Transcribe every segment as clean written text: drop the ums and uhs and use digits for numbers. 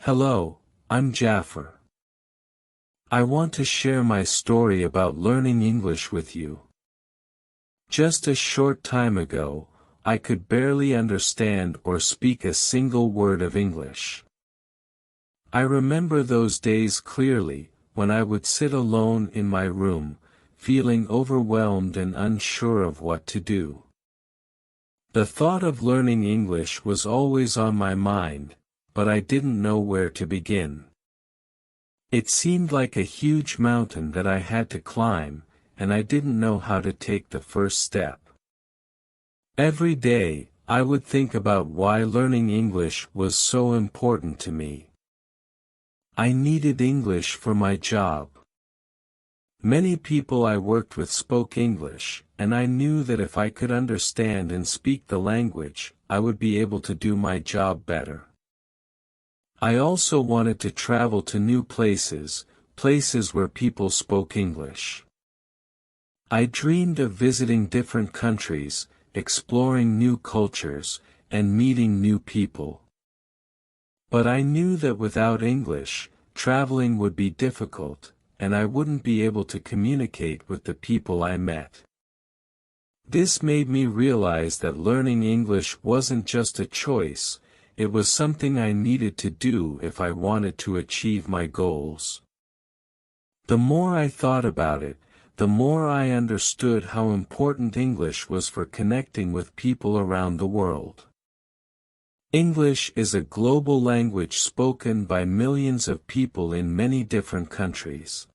Hello, I'm Jaffer. I want to share my story about learning English with you. Just a short time ago, I could barely understand or speak a single word of English. I remember those days clearly, when I would sit alone in my room, feeling overwhelmed and unsure of what to do. The thought of learning English was always on my mind, but I didn't know where to begin. It seemed like a huge mountain that I had to climb, and I didn't know how to take the first step. Every day, I would think about why learning English was so important to me. I needed English for my job. Many people I worked with spoke English, and I knew that if I could understand and speak the language, I would be able to do my job better. I also wanted to travel to new places, places where people spoke English. I dreamed of visiting different countries, exploring new cultures, and meeting new people. But I knew that without English, traveling would be difficult, and I wouldn't be able to communicate with the people I met. This made me realize that learning English wasn't just a choice, it was something I needed to do if I wanted to achieve my goals. The more I thought about it, the more I understood how important English was for connecting with people around the world. English is a global language spoken by millions of people in many different countries.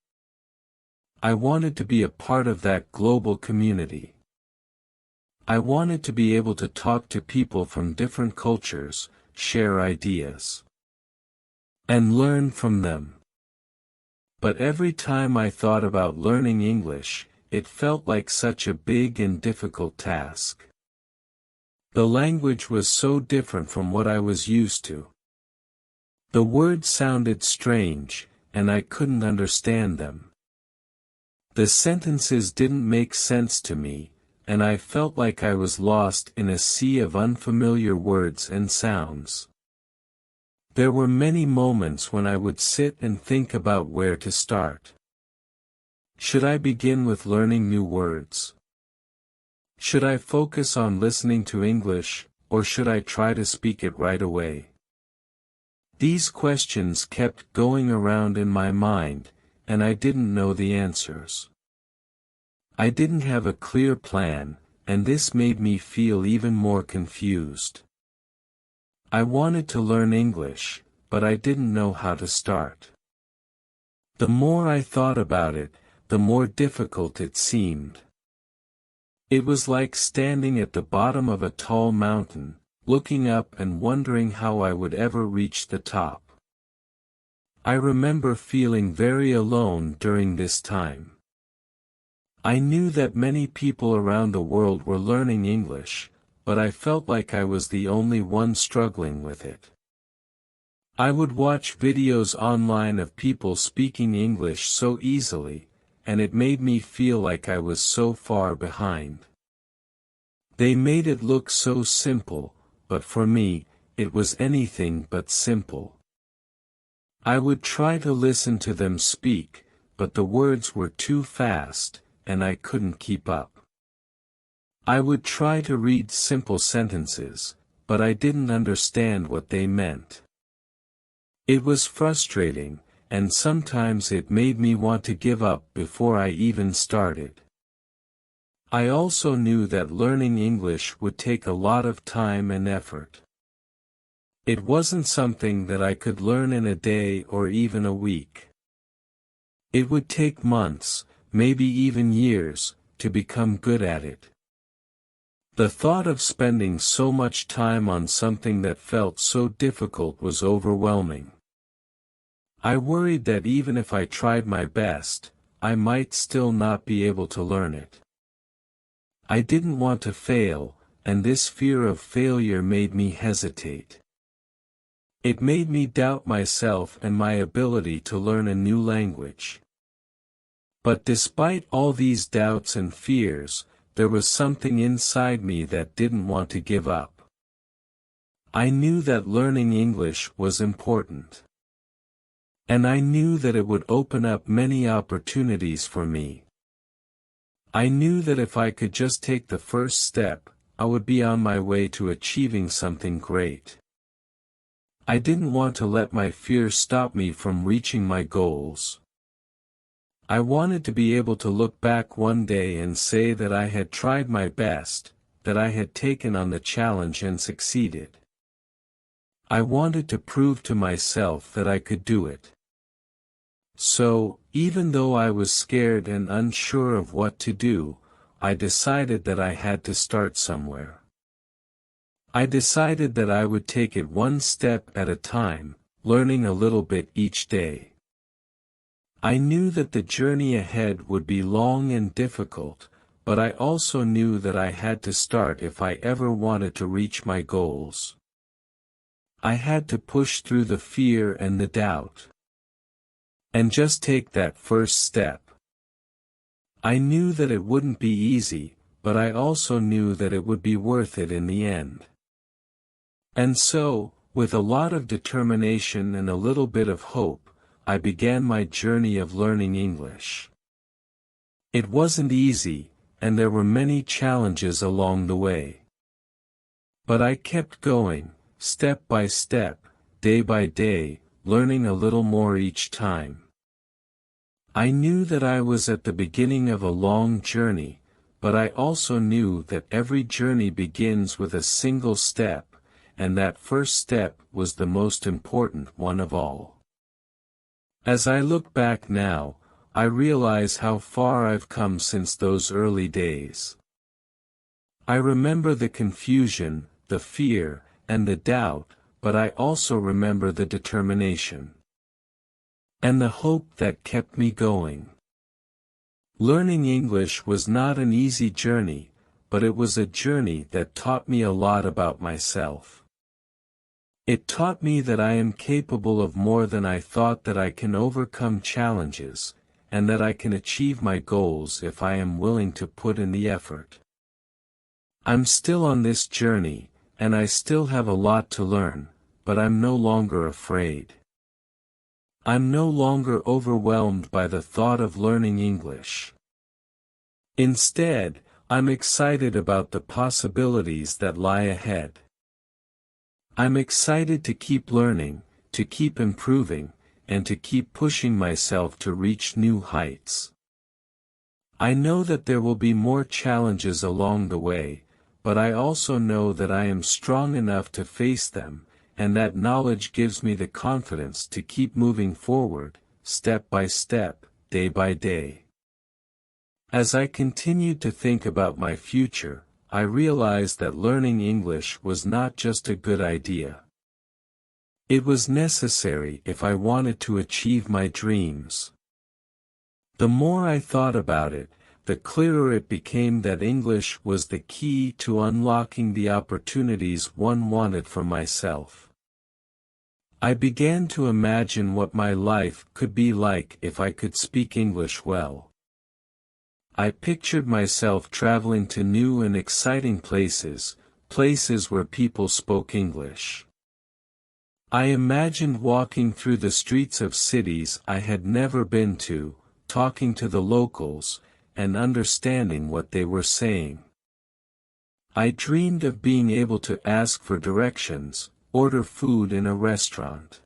I wanted to be a part of that global community. I wanted to be able to talk to people from different cultures, share ideas, and learn from them. But every time I thought about learning English, it felt like such a big and difficult task. The language was so different from what I was used to. The words sounded strange, and I couldn't understand them. The sentences didn't make sense to me, and I felt like I was lost in a sea of unfamiliar words and sounds. There were many moments when I would sit and think about where to start. Should I begin with learning new words? Should I focus on listening to English, or should I try to speak it right away? These questions kept going around in my mind, and I didn't know the answers. I didn't have a clear plan, and this made me feel even more confused. I wanted to learn English, but I didn't know how to start. The more I thought about it, the more difficult it seemed. It was like standing at the bottom of a tall mountain, looking up and wondering how I would ever reach the top. I remember feeling very alone during this time. I knew that many people around the world were learning English, but I felt like I was the only one struggling with it. I would watch videos online of people speaking English so easily, and it made me feel like I was so far behind. They made it look so simple, but for me, it was anything but simple. I would try to listen to them speak, but the words were too fast, and I couldn't keep up. I would try to read simple sentences, but I didn't understand what they meant. It was frustrating, and sometimes it made me want to give up before I even started. I also knew that learning English would take a lot of time and effort. It wasn't something that I could learn in a day or even a week. It would take months, maybe even years, to become good at it. The thought of spending so much time on something that felt so difficult was overwhelming. I worried that even if I tried my best, I might still not be able to learn it. I didn't want to fail, and this fear of failure made me hesitate. It made me doubt myself and my ability to learn a new language. But despite all these doubts and fears, there was something inside me that didn't want to give up. I knew that learning English was important. And I knew that it would open up many opportunities for me. I knew that if I could just take the first step, I would be on my way to achieving something great. I didn't want to let my fears stop me from reaching my goals. I wanted to be able to look back one day and say that I had tried my best, that I had taken on the challenge and succeeded. I wanted to prove to myself that I could do it. So, even though I was scared and unsure of what to do, I decided that I had to start somewhere. I decided that I would take it one step at a time, learning a little bit each day. I knew that the journey ahead would be long and difficult, but I also knew that I had to start if I ever wanted to reach my goals. I had to push through the fear and the doubt. And just take that first step. I knew that it wouldn't be easy, but I also knew that it would be worth it in the end. And so, with a lot of determination and a little bit of hope, I began my journey of learning English. It wasn't easy, and there were many challenges along the way. But I kept going, step by step, day by day, learning a little more each time. I knew that I was at the beginning of a long journey, but I also knew that every journey begins with a single step, and that first step was the most important one of all. As I look back now, I realize how far I've come since those early days. I remember the confusion, the fear, and the doubt, but I also remember the determination. And the hope that kept me going. Learning English was not an easy journey, but it was a journey that taught me a lot about myself. It taught me that I am capable of more than I thought, that I can overcome challenges, and that I can achieve my goals if I am willing to put in the effort. I'm still on this journey, and I still have a lot to learn, but I'm no longer afraid. I'm no longer overwhelmed by the thought of learning English. Instead, I'm excited about the possibilities that lie ahead. I'm excited to keep learning, to keep improving, and to keep pushing myself to reach new heights. I know that there will be more challenges along the way, but I also know that I am strong enough to face them, and that knowledge gives me the confidence to keep moving forward, step by step, day by day. As I continued to think about my future, I realized that learning English was not just a good idea. It was necessary if I wanted to achieve my dreams. The more I thought about it, the clearer it became that English was the key to unlocking the opportunities one wanted for myself. I began to imagine what my life could be like if I could speak English well. I pictured myself traveling to new and exciting places, places where people spoke English. I imagined walking through the streets of cities I had never been to, talking to the locals, and understanding what they were saying. I dreamed of being able to ask for directions, order food in a restaurant,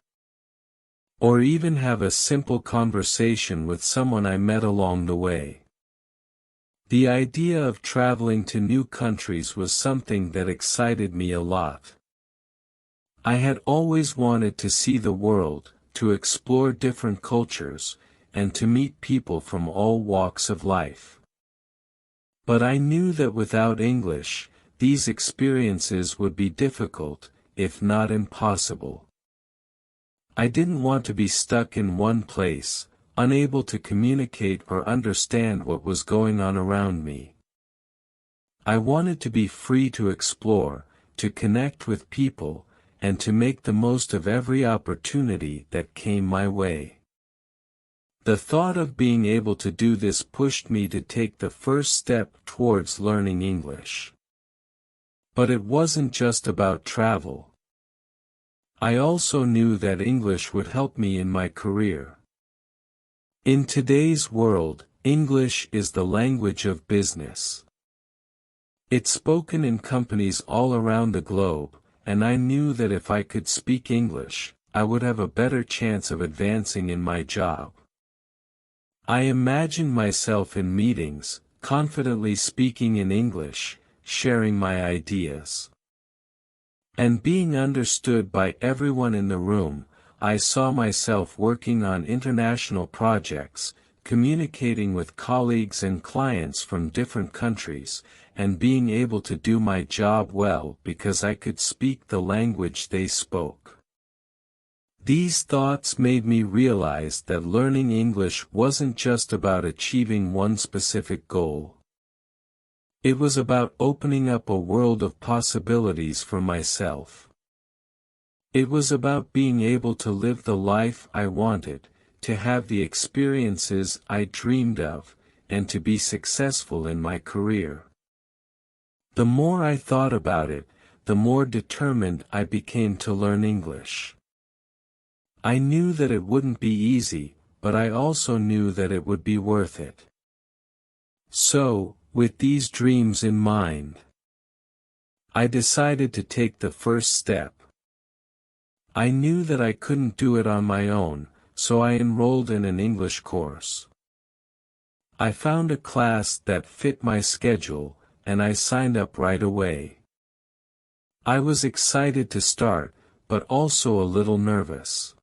or even have a simple conversation with someone I met along the way. The idea of traveling to new countries was something that excited me a lot. I had always wanted to see the world, to explore different cultures, and to meet people from all walks of life. But I knew that without English, these experiences would be difficult, if not impossible. I didn't want to be stuck in one place, unable to communicate or understand what was going on around me. I wanted to be free to explore, to connect with people, and to make the most of every opportunity that came my way. The thought of being able to do this pushed me to take the first step towards learning English. But it wasn't just about travel. I also knew that English would help me in my career. In today's world, English is the language of business. It's spoken in companies all around the globe, and I knew that if I could speak English, I would have a better chance of advancing in my job. I imagined myself in meetings, confidently speaking in English, sharing my ideas, and being understood by everyone in the room. I saw myself working on international projects, communicating with colleagues and clients from different countries, and being able to do my job well because I could speak the language they spoke. These thoughts made me realize that learning English wasn't just about achieving one specific goal. It was about opening up a world of possibilities for myself. It was about being able to live the life I wanted, to have the experiences I dreamed of, and to be successful in my career. The more I thought about it, the more determined I became to learn English. I knew that it wouldn't be easy, but I also knew that it would be worth it. So, with these dreams in mind, I decided to take the first step. I knew that I couldn't do it on my own, so I enrolled in an English course. I found a class that fit my schedule, and I signed up right away. I was excited to start, but also a little nervous.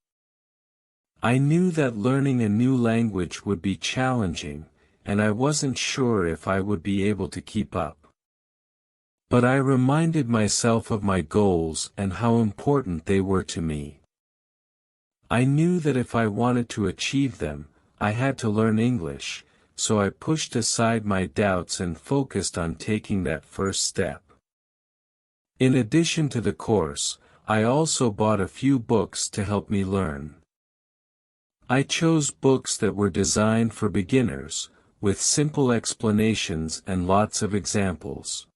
I knew that learning a new language would be challenging, and I wasn't sure if I would be able to keep up. But I reminded myself of my goals and how important they were to me. I knew that if I wanted to achieve them, I had to learn English, so I pushed aside my doubts and focused on taking that first step. In addition to the course, I also bought a few books to help me learn. I chose books that were designed for beginners, with simple explanations and lots of examples.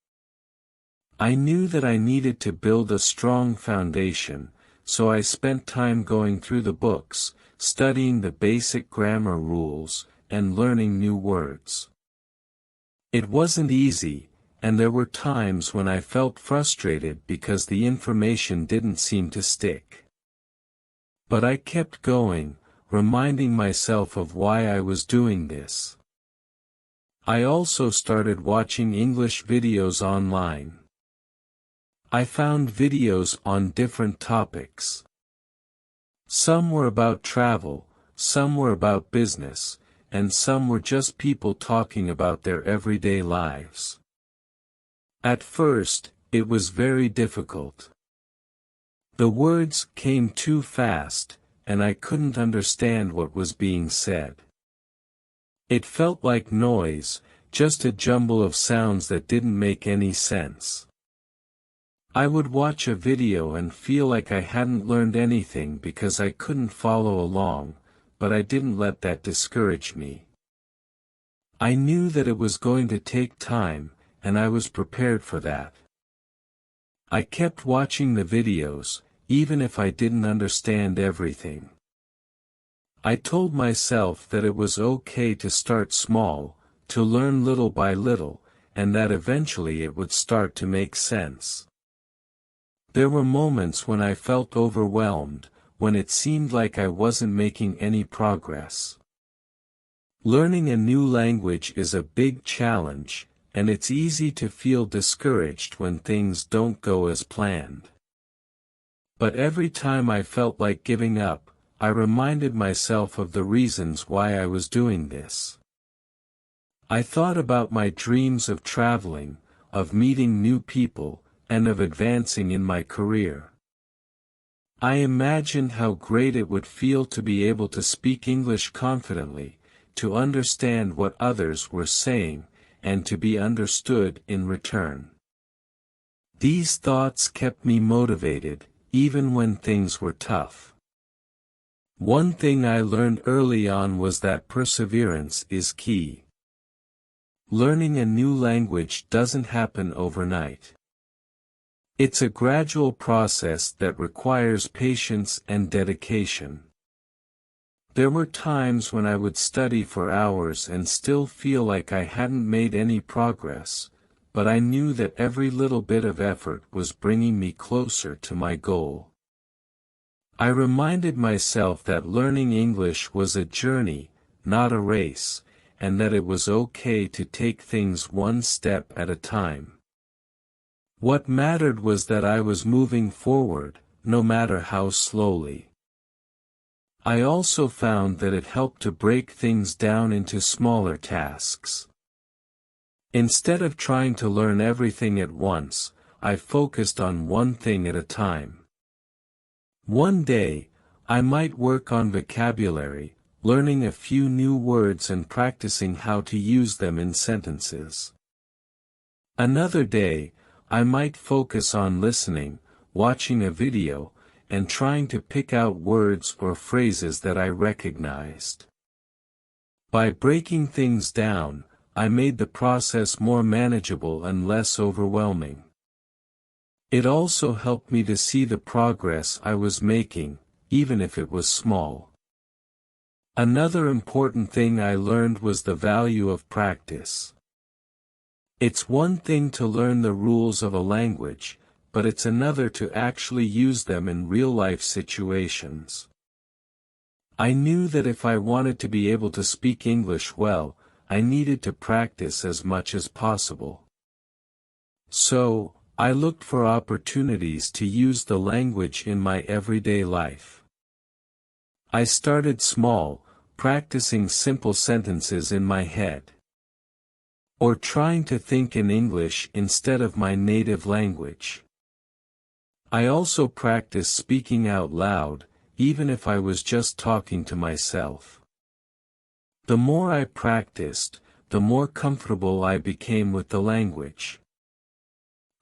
I knew that I needed to build a strong foundation, so I spent time going through the books, studying the basic grammar rules, and learning new words. It wasn't easy, and there were times when I felt frustrated because the information didn't seem to stick. But I kept going, reminding myself of why I was doing this. I also started watching English videos online. I found videos on different topics. Some were about travel, some were about business, and some were just people talking about their everyday lives. At first, it was very difficult. The words came too fast, and I couldn't understand what was being said. It felt like noise, just a jumble of sounds that didn't make any sense. I would watch a video and feel like I hadn't learned anything because I couldn't follow along, but I didn't let that discourage me. I knew that it was going to take time, and I was prepared for that. I kept watching the videos, even if I didn't understand everything. I told myself that it was okay to start small, to learn little by little, and that eventually it would start to make sense. There were moments when I felt overwhelmed, when it seemed like I wasn't making any progress. Learning a new language is a big challenge, and it's easy to feel discouraged when things don't go as planned. But every time I felt like giving up, I reminded myself of the reasons why I was doing this. I thought about my dreams of traveling, of meeting new people, and of advancing in my career. I imagined how great it would feel to be able to speak English confidently, to understand what others were saying, and to be understood in return. These thoughts kept me motivated, even when things were tough. One thing I learned early on was that perseverance is key. Learning a new language doesn't happen overnight. It's a gradual process that requires patience and dedication. There were times when I would study for hours and still feel like I hadn't made any progress, but I knew that every little bit of effort was bringing me closer to my goal. I reminded myself that learning English was a journey, not a race, and that it was okay to take things one step at a time. What mattered was that I was moving forward, no matter how slowly. I also found that it helped to break things down into smaller tasks. Instead of trying to learn everything at once, I focused on one thing at a time. One day, I might work on vocabulary, learning a few new words and practicing how to use them in sentences. Another day, I might focus on listening, watching a video, and trying to pick out words or phrases that I recognized. By breaking things down, I made the process more manageable and less overwhelming. It also helped me to see the progress I was making, even if it was small. Another important thing I learned was the value of practice. It's one thing to learn the rules of a language, but it's another to actually use them in real-life situations. I knew that if I wanted to be able to speak English well, I needed to practice as much as possible. So, I looked for opportunities to use the language in my everyday life. I started small, practicing simple sentences in my head. Or trying to think in English instead of my native language. I also practiced speaking out loud, even if I was just talking to myself. The more I practiced, the more comfortable I became with the language.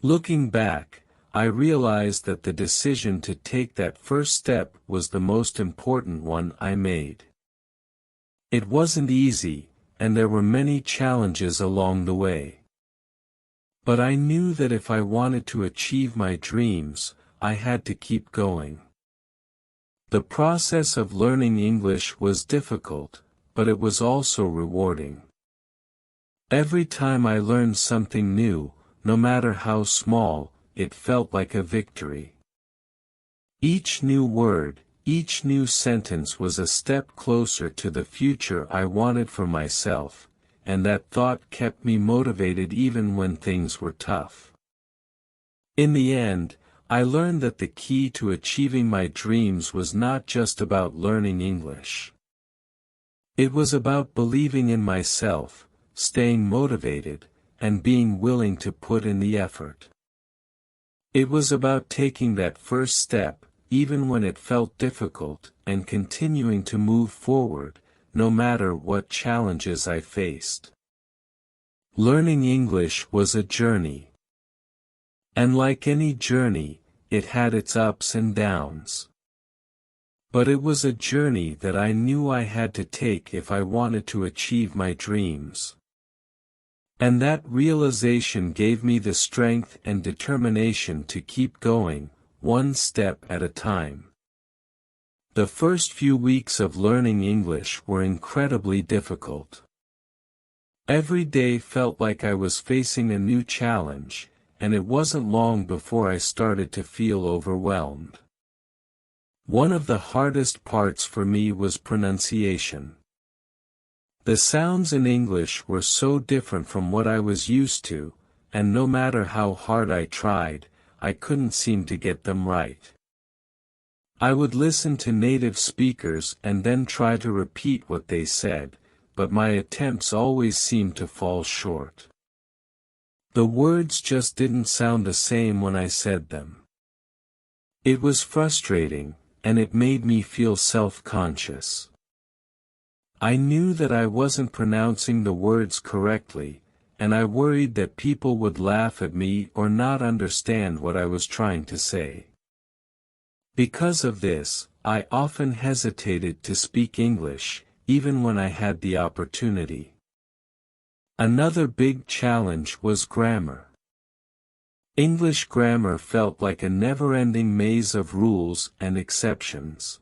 Looking back, I realized that the decision to take that first step was the most important one I made. It wasn't easy, and there were many challenges along the way. But I knew that if I wanted to achieve my dreams, I had to keep going. The process of learning English was difficult, but it was also rewarding. Every time I learned something new, no matter how small, it felt like a victory. Each new word, each new sentence was a step closer to the future I wanted for myself, and that thought kept me motivated even when things were tough. In the end, I learned that the key to achieving my dreams was not just about learning English. It was about believing in myself, staying motivated, and being willing to put in the effort. It was about taking that first step, even when it felt difficult, and continuing to move forward, no matter what challenges I faced. Learning English was a journey. And like any journey, it had its ups and downs. But it was a journey that I knew I had to take if I wanted to achieve my dreams. And that realization gave me the strength and determination to keep going, one step at a time. The first few weeks of learning English were incredibly difficult. Every day felt like I was facing a new challenge, and it wasn't long before I started to feel overwhelmed. One of the hardest parts for me was pronunciation. The sounds in English were so different from what I was used to, and no matter how hard I tried, I couldn't seem to get them right. I would listen to native speakers and then try to repeat what they said, but my attempts always seemed to fall short. The words just didn't sound the same when I said them. It was frustrating, and it made me feel self-conscious. I knew that I wasn't pronouncing the words correctly, and I worried that people would laugh at me or not understand what I was trying to say. Because of this, I often hesitated to speak English, even when I had the opportunity. Another big challenge was grammar. English grammar felt like a never-ending maze of rules and exceptions.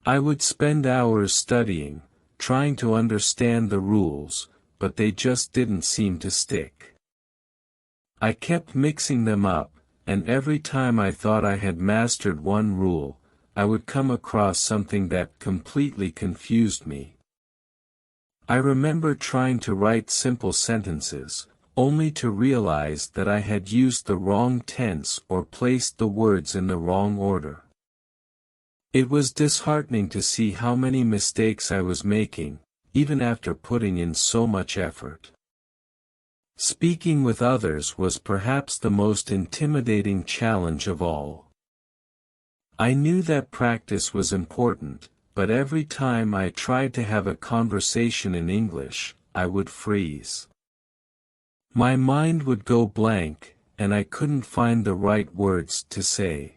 I would spend hours studying, trying to understand the rules, but they just didn't seem to stick. I kept mixing them up, and every time I thought I had mastered one rule, I would come across something that completely confused me. I remember trying to write simple sentences, only to realize that I had used the wrong tense or placed the words in the wrong order. It was disheartening to see how many mistakes I was making, even after putting in so much effort. Speaking with others was perhaps the most intimidating challenge of all. I knew that practice was important, but every time I tried to have a conversation in English, I would freeze. My mind would go blank, and I couldn't find the right words to say.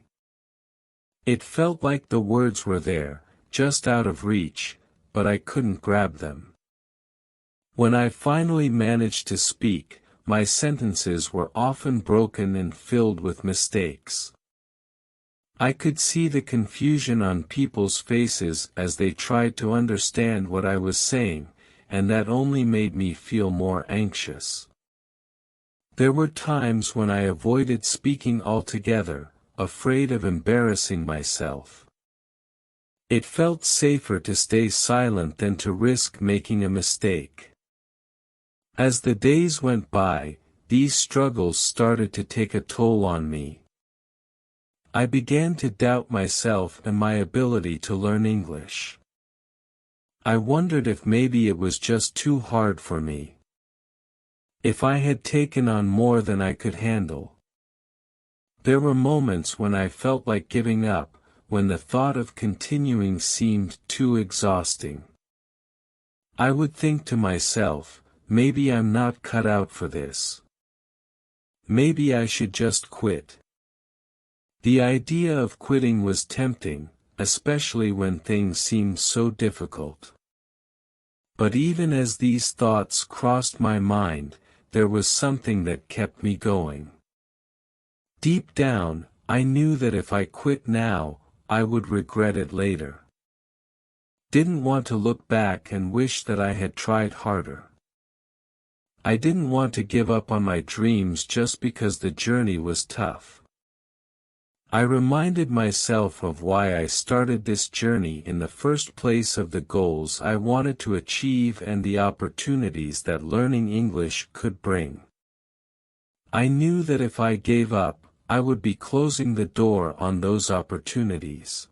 It felt like the words were there, just out of reach, but I couldn't grab them. When I finally managed to speak, my sentences were often broken and filled with mistakes. I could see the confusion on people's faces as they tried to understand what I was saying, and that only made me feel more anxious. There were times when I avoided speaking altogether, afraid of embarrassing myself. It felt safer to stay silent than to risk making a mistake. As the days went by, these struggles started to take a toll on me. I began to doubt myself and my ability to learn English. I wondered if maybe it was just too hard for me. If I had taken on more than I could handle. There were moments when I felt like giving up, when the thought of continuing seemed too exhausting. I would think to myself, maybe I'm not cut out for this. Maybe I should just quit. The idea of quitting was tempting, especially when things seemed so difficult. But even as these thoughts crossed my mind, there was something that kept me going. Deep down, I knew that if I quit now, I would regret it later. Didn't want to look back and wish that I had tried harder. I didn't want to give up on my dreams just because the journey was tough. I reminded myself of why I started this journey in the first place, of the goals I wanted to achieve and the opportunities that learning English could bring. I knew that if I gave up, I would be closing the door on those opportunities.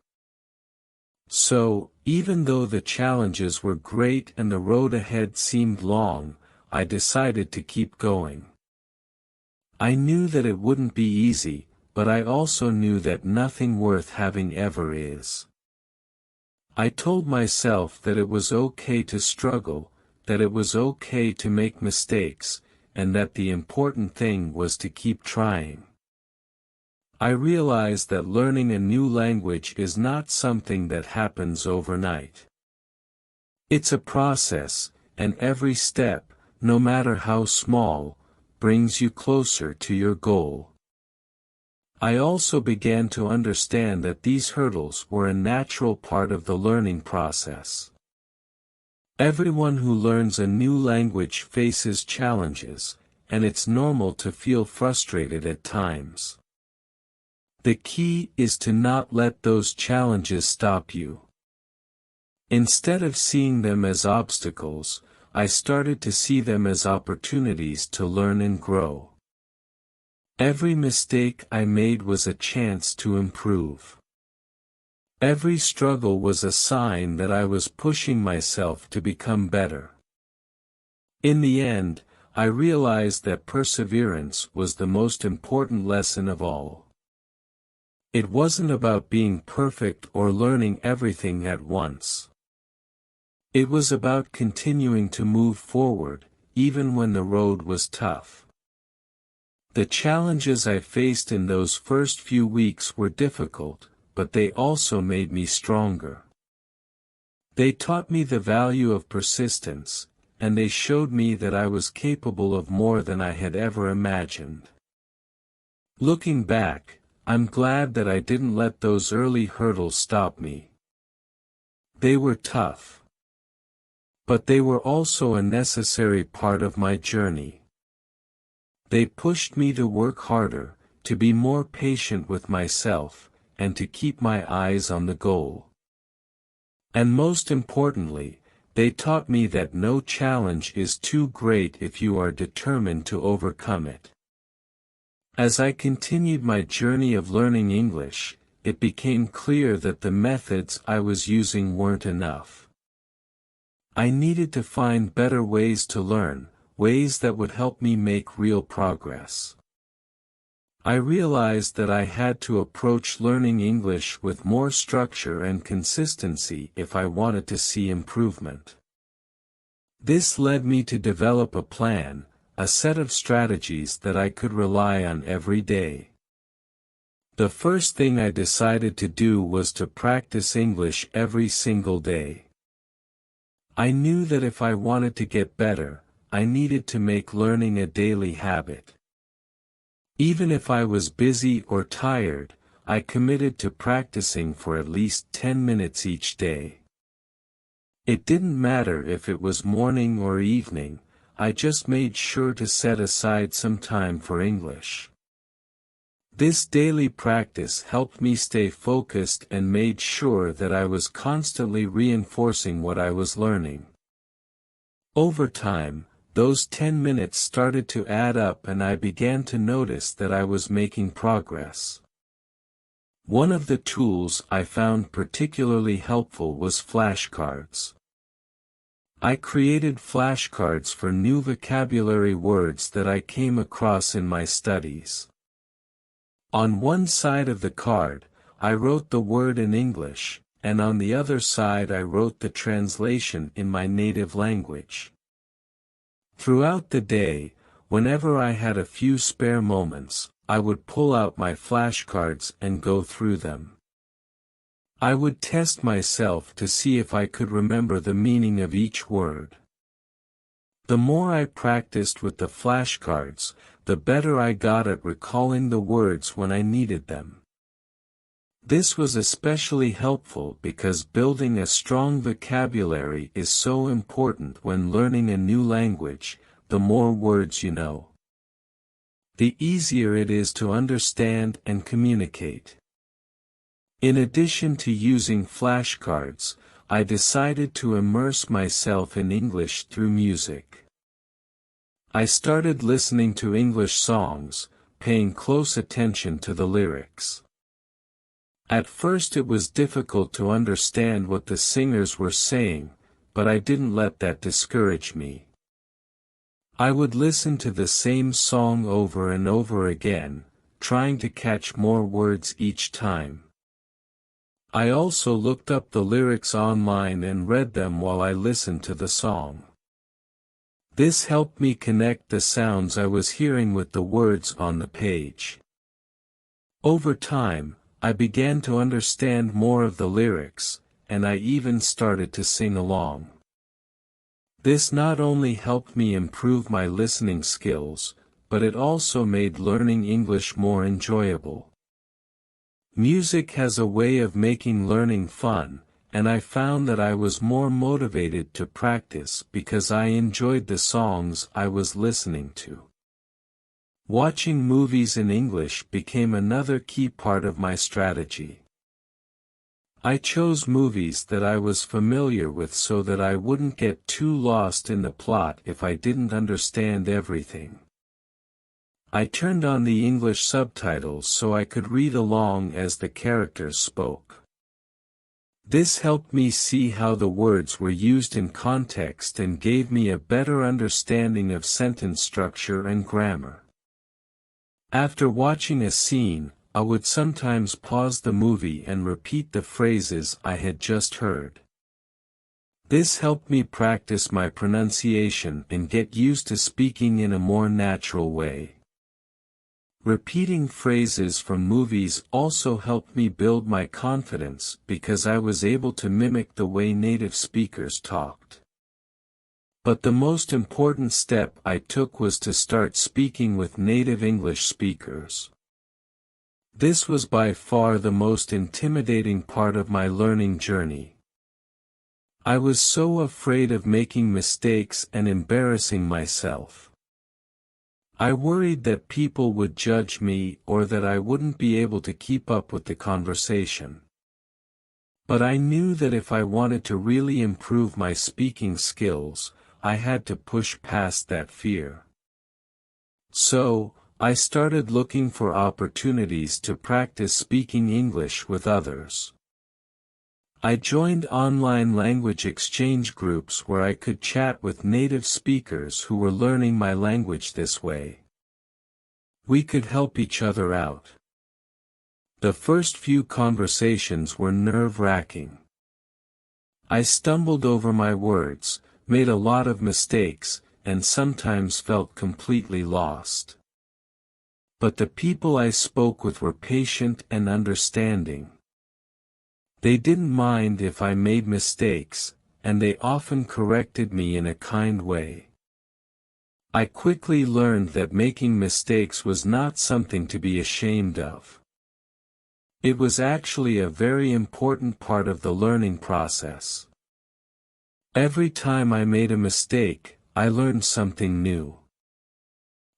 So, even though the challenges were great and the road ahead seemed long, I decided to keep going. I knew that it wouldn't be easy, but I also knew that nothing worth having ever is. I told myself that it was okay to struggle, that it was okay to make mistakes, and that the important thing was to keep trying. I realized that learning a new language is not something that happens overnight. It's a process, and every step, no matter how small, brings you closer to your goal. I also began to understand that these hurdles were a natural part of the learning process. Everyone who learns a new language faces challenges, and it's normal to feel frustrated at times. The key is to not let those challenges stop you. Instead of seeing them as obstacles, I started to see them as opportunities to learn and grow. Every mistake I made was a chance to improve. Every struggle was a sign that I was pushing myself to become better. In the end, I realized that perseverance was the most important lesson of all. It wasn't about being perfect or learning everything at once. It was about continuing to move forward, even when the road was tough. The challenges I faced in those first few weeks were difficult, but they also made me stronger. They taught me the value of persistence, and they showed me that I was capable of more than I had ever imagined. Looking back, I'm glad that I didn't let those early hurdles stop me. They were tough. But they were also a necessary part of my journey. They pushed me to work harder, to be more patient with myself, and to keep my eyes on the goal. And most importantly, they taught me that no challenge is too great if you are determined to overcome it. As I continued my journey of learning English, it became clear that the methods I was using weren't enough. I needed to find better ways to learn, ways that would help me make real progress. I realized that I had to approach learning English with more structure and consistency if I wanted to see improvement. This led me to develop a plan, a set of strategies that I could rely on every day. The first thing I decided to do was to practice English every single day. I knew that if I wanted to get better, I needed to make learning a daily habit. Even if I was busy or tired, I committed to practicing for at least 10 minutes each day. It didn't matter if it was morning or evening, I just made sure to set aside some time for English. This daily practice helped me stay focused and made sure that I was constantly reinforcing what I was learning. Over time, those 10 minutes started to add up and I began to notice that I was making progress. One of the tools I found particularly helpful was flashcards. I created flashcards for new vocabulary words that I came across in my studies. On one side of the card, I wrote the word in English, and on the other side I wrote the translation in my native language. Throughout the day, whenever I had a few spare moments, I would pull out my flashcards and go through them. I would test myself to see if I could remember the meaning of each word. The more I practiced with the flashcards, the better I got at recalling the words when I needed them. This was especially helpful because building a strong vocabulary is so important when learning a new language. The more words you know, the easier it is to understand and communicate. In addition to using flashcards, I decided to immerse myself in English through music. I started listening to English songs, paying close attention to the lyrics. At first it was difficult to understand what the singers were saying, but I didn't let that discourage me. I would listen to the same song over and over again, trying to catch more words each time. I also looked up the lyrics online and read them while I listened to the song. This helped me connect the sounds I was hearing with the words on the page. Over time, I began to understand more of the lyrics, and I even started to sing along. This not only helped me improve my listening skills, but it also made learning English more enjoyable. Music has a way of making learning fun, and I found that I was more motivated to practice because I enjoyed the songs I was listening to. Watching movies in English became another key part of my strategy. I chose movies that I was familiar with so that I wouldn't get too lost in the plot if I didn't understand everything. I turned on the English subtitles so I could read along as the characters spoke. This helped me see how the words were used in context and gave me a better understanding of sentence structure and grammar. After watching a scene, I would sometimes pause the movie and repeat the phrases I had just heard. This helped me practice my pronunciation and get used to speaking in a more natural way. Repeating phrases from movies also helped me build my confidence because I was able to mimic the way native speakers talked. But the most important step I took was to start speaking with native English speakers. This was by far the most intimidating part of my learning journey. I was so afraid of making mistakes and embarrassing myself. I worried that people would judge me or that I wouldn't be able to keep up with the conversation. But I knew that if I wanted to really improve my speaking skills, I had to push past that fear. So, I started looking for opportunities to practice speaking English with others. I joined online language exchange groups where I could chat with native speakers who were learning my language this way. We could help each other out. The first few conversations were nerve-wracking. I stumbled over my words, made a lot of mistakes, and sometimes felt completely lost. But the people I spoke with were patient and understanding. They didn't mind if I made mistakes, and they often corrected me in a kind way. I quickly learned that making mistakes was not something to be ashamed of. It was actually a very important part of the learning process. Every time I made a mistake, I learned something new.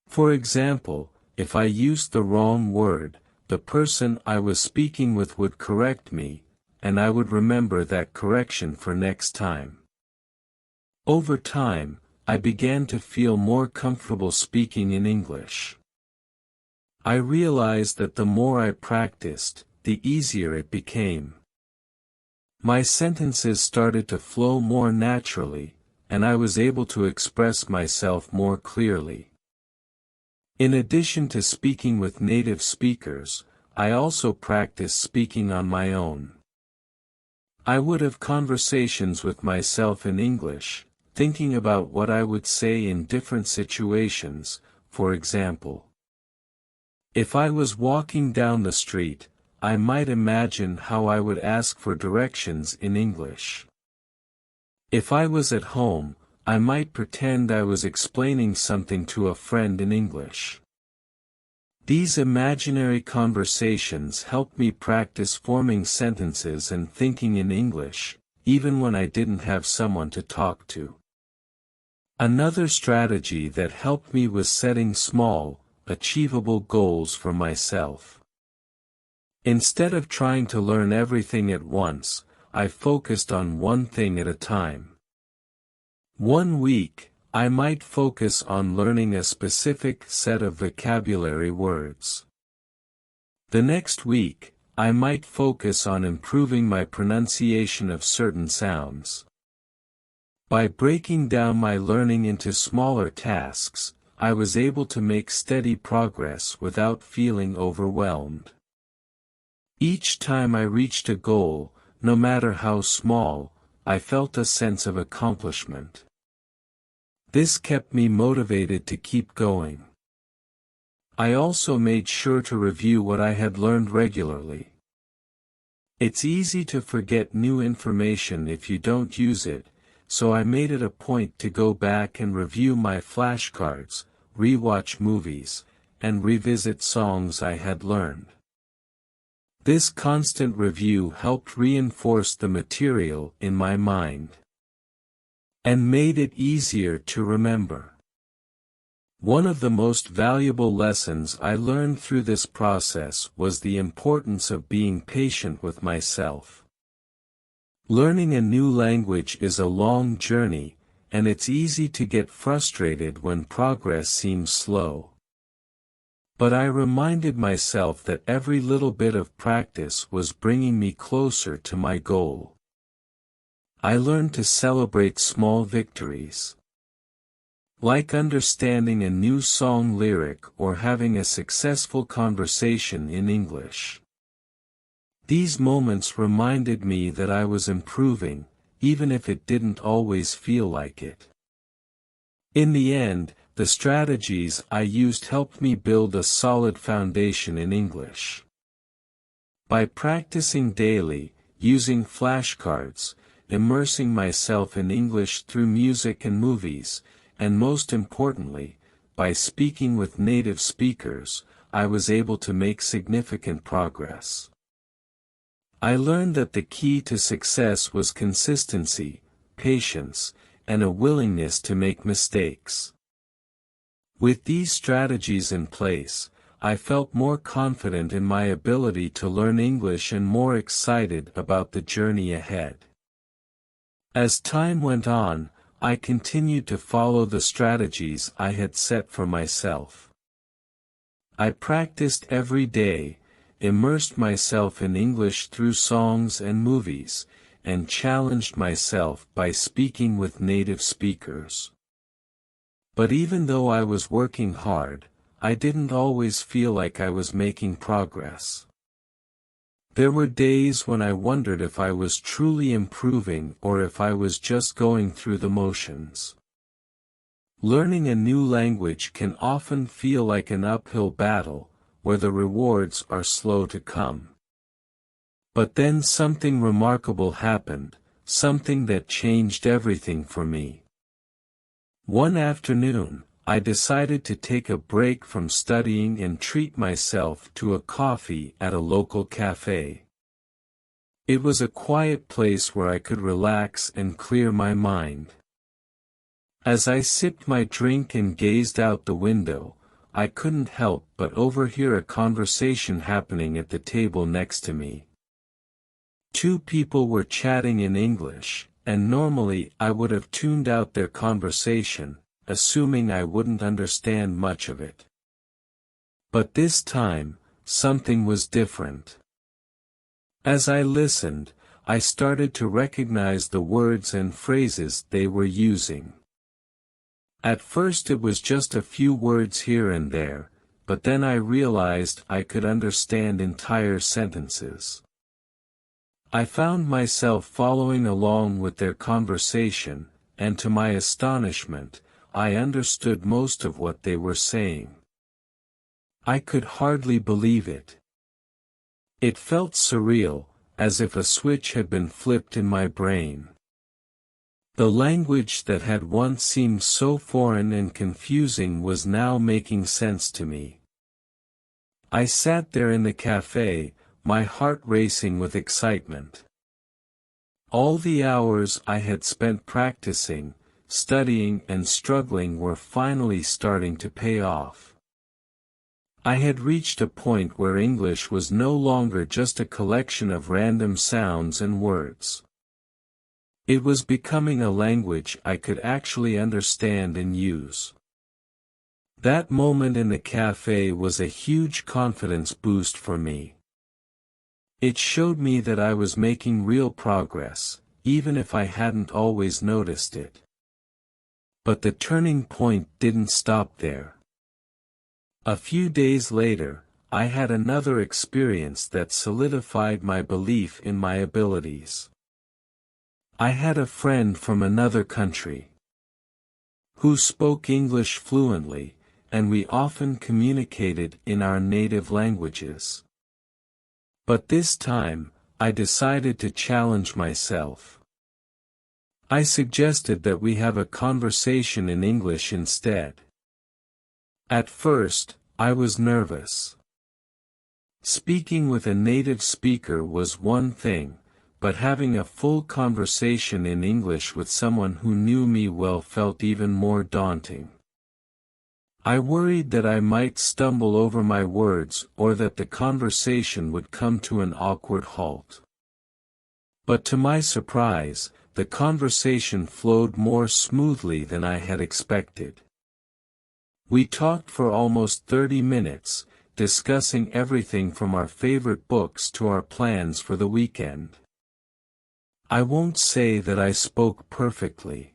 For example, if I used the wrong word, the person I was speaking with would correct me, and I would remember that correction for next time. Over time, I began to feel more comfortable speaking in English. I realized that the more I practiced, the easier it became. My sentences started to flow more naturally, and I was able to express myself more clearly. In addition to speaking with native speakers, I also practiced speaking on my own. I would have conversations with myself in English, thinking about what I would say in different situations. For example, if I was walking down the street, I might imagine how I would ask for directions in English. If I was at home, I might pretend I was explaining something to a friend in English. These imaginary conversations helped me practice forming sentences and thinking in English, even when I didn't have someone to talk to. Another strategy that helped me was setting small, achievable goals for myself. Instead of trying to learn everything at once, I focused on one thing at a time. One week, I might focus on learning a specific set of vocabulary words. The next week, I might focus on improving my pronunciation of certain sounds. By breaking down my learning into smaller tasks, I was able to make steady progress without feeling overwhelmed. Each time I reached a goal, no matter how small, I felt a sense of accomplishment. This kept me motivated to keep going. I also made sure to review what I had learned regularly. It's easy to forget new information if you don't use it, so I made it a point to go back and review my flashcards, rewatch movies, and revisit songs I had learned. This constant review helped reinforce the material in my mind and made it easier to remember. One of the most valuable lessons I learned through this process was the importance of being patient with myself. Learning a new language is a long journey, and it's easy to get frustrated when progress seems slow. But I reminded myself that every little bit of practice was bringing me closer to my goal. I learned to celebrate small victories, like understanding a new song lyric or having a successful conversation in English. These moments reminded me that I was improving, even if it didn't always feel like it. In the end, the strategies I used helped me build a solid foundation in English. By practicing daily, using flashcards, immersing myself in English through music and movies, and most importantly, by speaking with native speakers, I was able to make significant progress. I learned that the key to success was consistency, patience, and a willingness to make mistakes. With these strategies in place, I felt more confident in my ability to learn English and more excited about the journey ahead. As time went on, I continued to follow the strategies I had set for myself. I practiced every day, immersed myself in English through songs and movies, and challenged myself by speaking with native speakers. But even though I was working hard, I didn't always feel like I was making progress. There were days when I wondered if I was truly improving or if I was just going through the motions. Learning a new language can often feel like an uphill battle, where the rewards are slow to come. But then something remarkable happened, something that changed everything for me. One afternoon, I decided to take a break from studying and treat myself to a coffee at a local cafe. It was a quiet place where I could relax and clear my mind. As I sipped my drink and gazed out the window, I couldn't help but overhear a conversation happening at the table next to me. Two people were chatting in English, and normally I would have tuned out their conversation, assuming I wouldn't understand much of it. But this time, something was different. As I listened, I started to recognize the words and phrases they were using. At first it was just a few words here and there, but then I realized I could understand entire sentences. I found myself following along with their conversation, and to my astonishment, I understood most of what they were saying. I could hardly believe it. It felt surreal, as if a switch had been flipped in my brain. The language that had once seemed so foreign and confusing was now making sense to me. I sat there in the cafe, my heart racing with excitement. All the hours I had spent practicing, studying and struggling were finally starting to pay off. I had reached a point where English was no longer just a collection of random sounds and words. It was becoming a language I could actually understand and use. That moment in the cafe was a huge confidence boost for me. It showed me that I was making real progress, even if I hadn't always noticed it. But the turning point didn't stop there. A few days later, I had another experience that solidified my belief in my abilities. I had a friend from another country who spoke English fluently, and we often communicated in our native languages. But this time, I decided to challenge myself. I suggested that we have a conversation in English instead. At first, I was nervous. Speaking with a native speaker was one thing, but having a full conversation in English with someone who knew me well felt even more daunting. I worried that I might stumble over my words or that the conversation would come to an awkward halt. But to my surprise, the conversation flowed more smoothly than I had expected. We talked for almost 30 minutes, discussing everything from our favorite books to our plans for the weekend. I won't say that I spoke perfectly.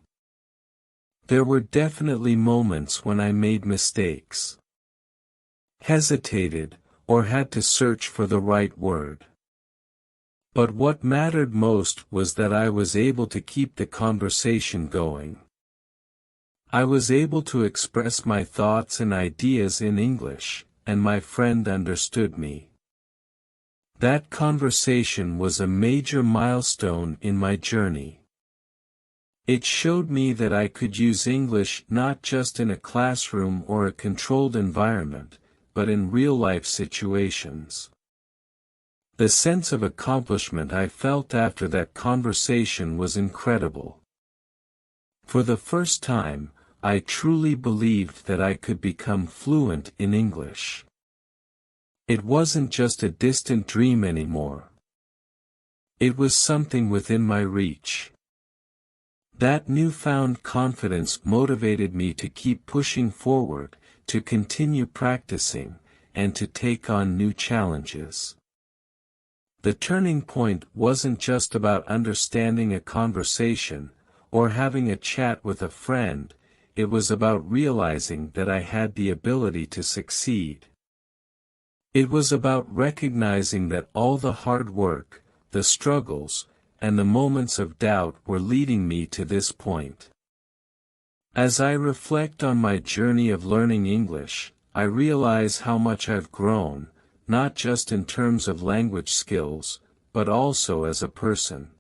There were definitely moments when I made mistakes, hesitated, or had to search for the right word. But what mattered most was that I was able to keep the conversation going. I was able to express my thoughts and ideas in English, and my friend understood me. That conversation was a major milestone in my journey. It showed me that I could use English not just in a classroom or a controlled environment, but in real-life situations. The sense of accomplishment I felt after that conversation was incredible. For the first time, I truly believed that I could become fluent in English. It wasn't just a distant dream anymore. It was something within my reach. That newfound confidence motivated me to keep pushing forward, to continue practicing, and to take on new challenges. The turning point wasn't just about understanding a conversation, or having a chat with a friend, it was about realizing that I had the ability to succeed. It was about recognizing that all the hard work, the struggles, and the moments of doubt were leading me to this point. As I reflect on my journey of learning English, I realize how much I've grown, not just in terms of language skills, but also as a person.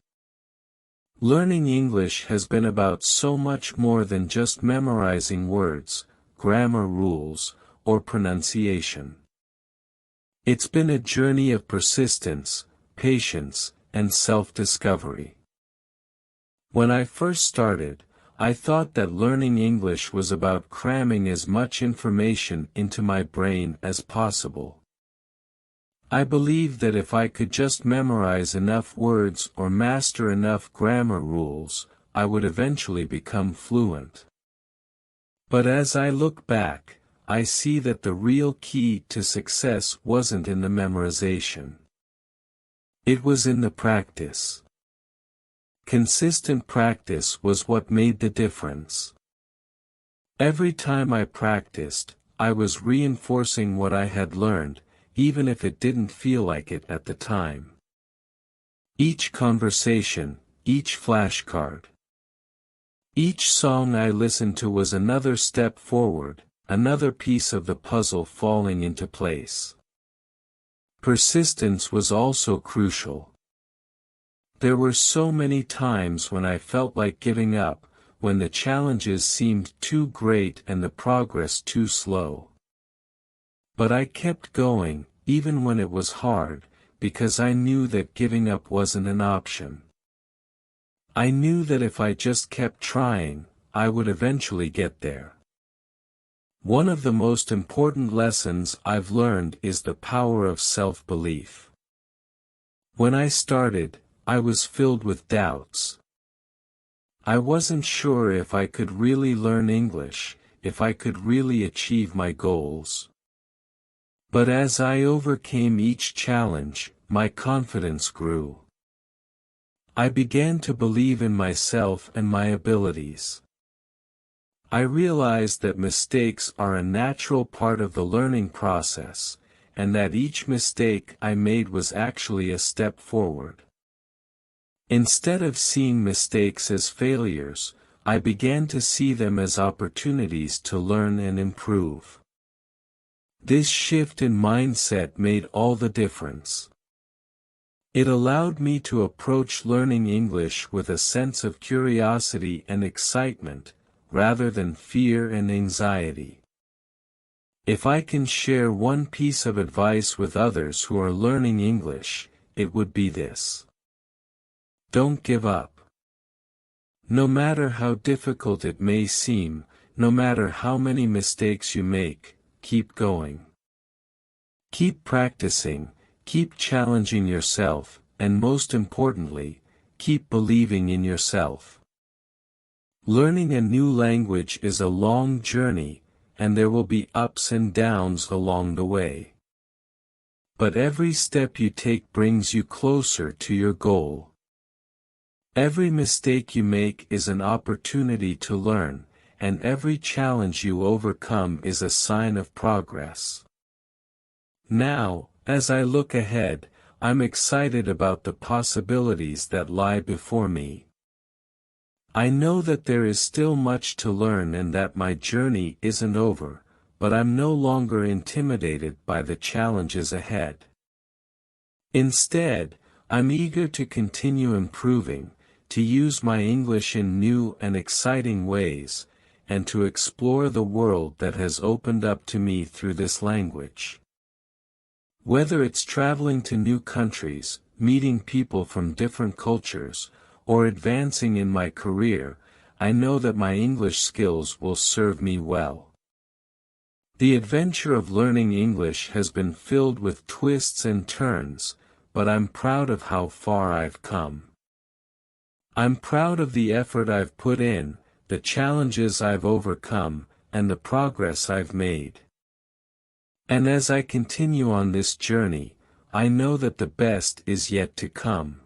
Learning English has been about so much more than just memorizing words, grammar rules, or pronunciation. It's been a journey of persistence, patience, and self-discovery. When I first started, I thought that learning English was about cramming as much information into my brain as possible. I believed that if I could just memorize enough words or master enough grammar rules, I would eventually become fluent. But as I look back, I see that the real key to success wasn't in the memorization. It was in the practice. Consistent practice was what made the difference. Every time I practiced, I was reinforcing what I had learned, even if it didn't feel like it at the time. Each conversation, each flashcard, each song I listened to was another step forward, another piece of the puzzle falling into place. Persistence was also crucial. There were so many times when I felt like giving up, when the challenges seemed too great and the progress too slow. But I kept going, even when it was hard, because I knew that giving up wasn't an option. I knew that if I just kept trying, I would eventually get there. One of the most important lessons I've learned is the power of self-belief. When I started, I was filled with doubts. I wasn't sure if I could really learn English, if I could really achieve my goals. But as I overcame each challenge, my confidence grew. I began to believe in myself and my abilities. I realized that mistakes are a natural part of the learning process, and that each mistake I made was actually a step forward. Instead of seeing mistakes as failures, I began to see them as opportunities to learn and improve. This shift in mindset made all the difference. It allowed me to approach learning English with a sense of curiosity and excitement, rather than fear and anxiety. If I can share one piece of advice with others who are learning English, it would be this. Don't give up. No matter how difficult it may seem, no matter how many mistakes you make, keep going. Keep practicing, keep challenging yourself, and most importantly, keep believing in yourself. Learning a new language is a long journey, and there will be ups and downs along the way. But every step you take brings you closer to your goal. Every mistake you make is an opportunity to learn, and every challenge you overcome is a sign of progress. Now, as I look ahead, I'm excited about the possibilities that lie before me. I know that there is still much to learn and that my journey isn't over, but I'm no longer intimidated by the challenges ahead. Instead, I'm eager to continue improving, to use my English in new and exciting ways, and to explore the world that has opened up to me through this language. Whether it's traveling to new countries, meeting people from different cultures, or advancing in my career, I know that my English skills will serve me well. The adventure of learning English has been filled with twists and turns, but I'm proud of how far I've come. I'm proud of the effort I've put in, the challenges I've overcome, and the progress I've made. And as I continue on this journey, I know that the best is yet to come.